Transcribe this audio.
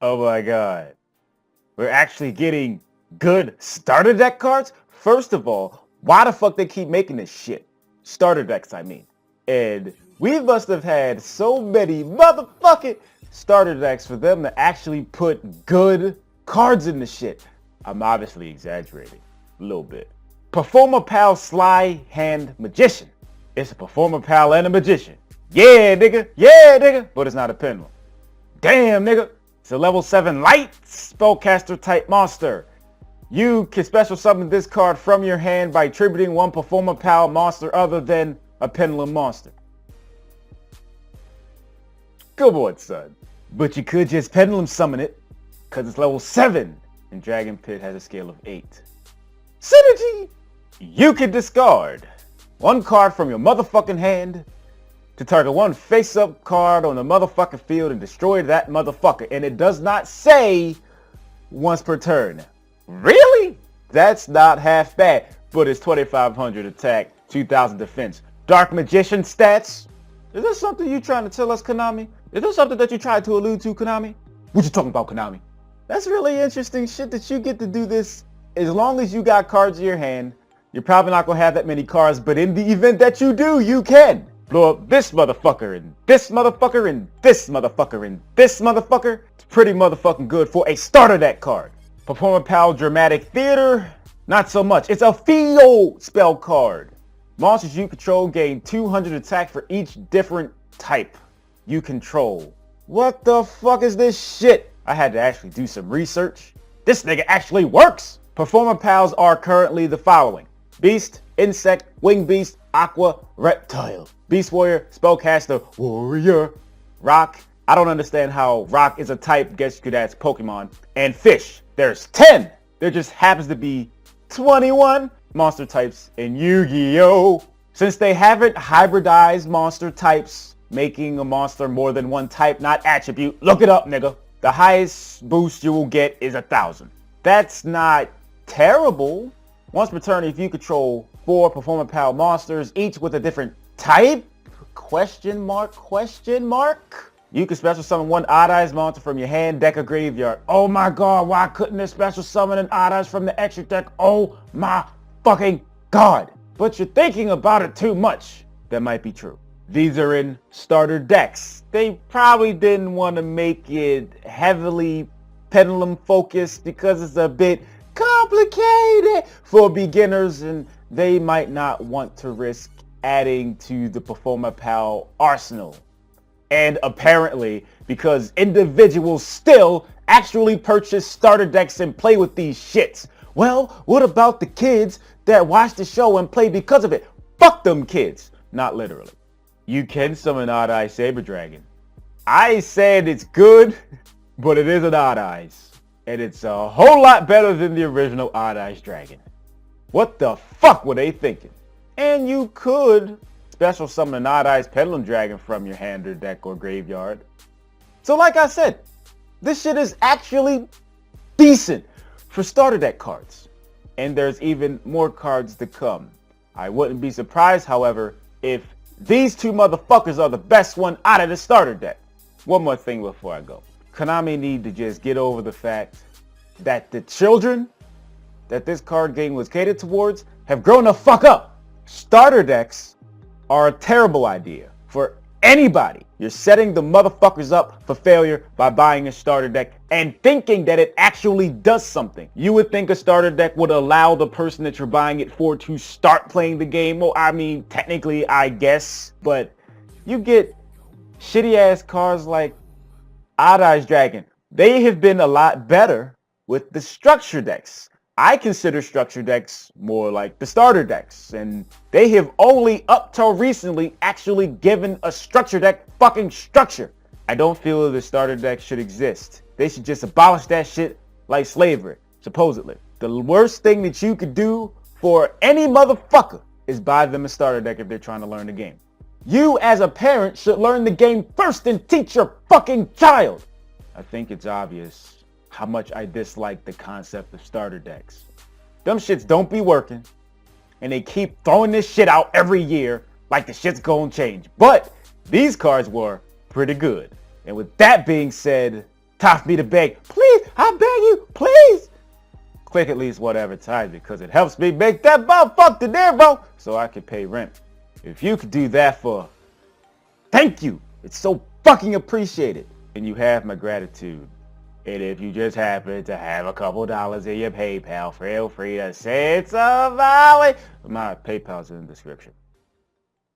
Oh my god. We're actually getting good starter deck cards? First of all, why the fuck they keep making this shit? Starter decks, I mean. And we must have had so many motherfucking starter decks for them to actually put good cards in the shit. I'm obviously exaggerating. A little bit. Performapal Slyhand Magician. It's a Performapal and a Magician. Yeah, nigga. Yeah, nigga. But it's not a pendulum. Damn, nigga. It's a level 7 light spellcaster type monster. You can special summon this card from your hand by attributing one Performapal monster other than a pendulum monster. Good boy, son. But you could just pendulum summon it because it's level 7 and Dragon Pit has a scale of 8. Synergy! You can discard one card from your motherfucking hand to target one face-up card on the motherfucking field and destroy that motherfucker. And it does not say once per turn. Really? That's not half bad. But it's 2,500 attack, 2,000 defense. Dark Magician stats? Is this something you trying to tell us, Konami? Is this something that you tried to allude to, Konami? What you talking about, Konami? That's really interesting shit that you get to do this. As long as you got cards in your hand, you're probably not going to have that many cards, but in the event that you do, you can blow up this motherfucker and this motherfucker and this motherfucker and this motherfucker. It's pretty motherfucking good for a starter deck card. Performapal Dramatic Theater, not so much. It's a field spell card. Monsters you control gain 200 attack for each different type you control. What the fuck is this shit? I had to actually do some research. This nigga actually works. Performapals are currently the following: Beast, Insect, Wing Beast, Aqua, Reptile. Beast Warrior, Spellcaster, Warrior. Rock, I don't understand how Rock is a type, guess you could ask Pokemon. And Fish, there's 10. There just happens to be 21 monster types in Yu-Gi-Oh! Since they haven't hybridized monster types, making a monster more than one type, not attribute, look it up, nigga. The highest boost you will get is 1,000. That's not terrible. Once per turn, if you control 4 Performapal monsters, each with a different type, question mark, you can special summon one Odd Eyes monster from your hand, deck, or graveyard. Oh my god, why couldn't they special summon an Odd Eyes from the extra deck? Oh my fucking god. But you're thinking about it too much. That might be true. These are in starter decks. They probably didn't want to make it heavily pendulum focused because it's a bit complicated for beginners and they might not want to risk adding to the Performapal arsenal. And apparently, because individuals still actually purchase starter decks and play with these shits. Well, what about the kids that watch the show and play because of it? Fuck them kids. Not literally. You can summon Odd Eyes Saber Dragon. I said it's good, but it is an Odd Eyes. And it's a whole lot better than the original Odd Eyes Dragon. What the fuck were they thinking? And you could special summon an Odd Eyes Pendulum Dragon from your hand or deck or graveyard. So like I said, this shit is actually decent for starter deck cards. And there's even more cards to come. I wouldn't be surprised, however, if these two motherfuckers are the best one out of the starter deck. One more thing before I go. Konami need to just get over the fact that the children that this card game was catered towards have grown the fuck up. Starter decks are a terrible idea for anybody. You're setting the motherfuckers up for failure by buying a starter deck and thinking that it actually does something. You would think a starter deck would allow the person that you're buying it for to start playing the game. Well, I mean, technically, I guess, but you get shitty ass cards like Odd Eyes Dragon. They have been a lot better with the structure decks. I consider structure decks more like the starter decks, and they have only up till recently actually given a structure deck fucking structure. I don't feel that the starter deck should exist. They should just abolish that shit like slavery, supposedly. The worst thing that you could do for any motherfucker is buy them a starter deck if they're trying to learn the game. You as a parent should learn the game first and teach your fucking child. I think it's obvious how much I dislike the concept of starter decks. Them shits don't be working, and they keep throwing this shit out every year like the shit's gonna change. But these cards were pretty good. And with that being said, toss me to beg. Please, I beg you, please. Click at least one advertisement because it helps me make that motherfucker dinero so I can pay rent. If you could do that for, thank you. It's so fucking appreciated. And you have my gratitude. And if you just happen to have a couple dollars in your PayPal, feel free to send some my way. My PayPal's in the description.